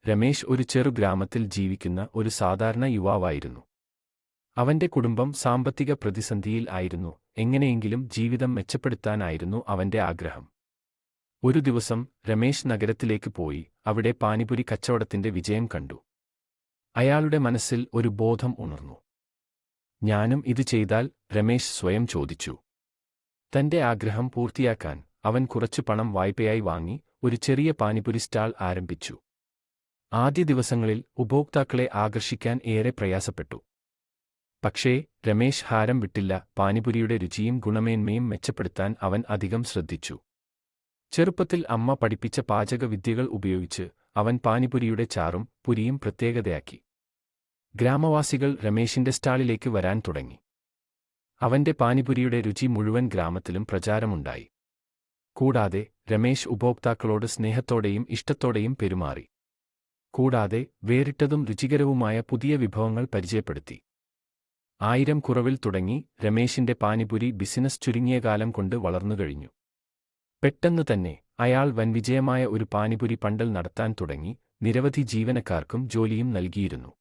രമേശ് ഒരു ചെറു ഗ്രാമത്തിൽ ജീവിക്കുന്ന ഒരു സാധാരണ യുവാവായിരുന്നു. അവന്റെ കുടുംബം സാമ്പത്തിക പ്രതിസന്ധിയിൽ ആയിരുന്നു, എങ്ങനെയെങ്കിലും ജീവിതം മെച്ചപ്പെടുത്താനായിരുന്നു അവന്റെ ആഗ്രഹം. ഒരു ദിവസം രമേശ് നഗരത്തിലേക്ക് പോയി അവിടെ പാനിപുരി കച്ചവടത്തിന്റെ വിജയം കണ്ടു. അയാളുടെ മനസ്സിൽ ഒരു ബോധം ഉണർന്നു. ഞാനും ഇത് ചെയ്താൽ, രമേശ് സ്വയം ചോദിച്ചു. തന്റെ ആഗ്രഹം പൂർത്തിയാക്കാൻ അവൻ കുറച്ചു പണം വായ്പയായി വാങ്ങി ഒരു ചെറിയ പാനിപുരി സ്റ്റാൾ ആരംഭിച്ചു. ആദ്യ ദിവസങ്ങളിൽ ഉപഭോക്താക്കളെ ആകർഷിക്കാൻ ഏറെ പ്രയാസപ്പെട്ടു. പക്ഷേ രമേശ് ഹാരം വിട്ടില്ല. പാനിപുരിയുടെ രുചിയും ഗുണമേന്മയും മെച്ചപ്പെടുത്താൻ അവൻ അധികം ശ്രദ്ധിച്ചു. ചെറുപ്പത്തിൽ അമ്മ പഠിപ്പിച്ച പാചകവിദ്യകൾ ഉപയോഗിച്ച് അവൻ പാനിപുരിയുടെ ചാറും പുരിയും പ്രത്യേകതയാക്കി. ഗ്രാമവാസികൾ രമേശിന്റെ സ്റ്റാളിലേക്ക് വരാൻ തുടങ്ങി. അവന്റെ പാനിപുരിയുടെ രുചി മുഴുവൻ ഗ്രാമത്തിലും പ്രചാരമുണ്ടായി. കൂടാതെ രമേശ് ഉപഭോക്താക്കളോട് സ്നേഹത്തോടെയും ഇഷ്ടത്തോടെയും പെരുമാറി. കൂടാതെ വേറിട്ടതും രുചികരവുമായ പുതിയ വിഭവങ്ങൾ പരിചയപ്പെടുത്തി. 1000 കുറവിൽ തുടങ്ങി രമേശിന്റെ പാനിപുരി ബിസിനസ് ചുരുങ്ങിയ കാലം കൊണ്ട് വളർന്നുകഴിഞ്ഞു. പെട്ടെന്ന് തന്നെ അയാൾ വൻവിജയമായ ഒരു പാനിപുരി പണ്ടൽ നടത്താൻ തുടങ്ങി, നിരവധി ജീവനക്കാർക്കും ജോലിയും നൽകിയിരുന്നു.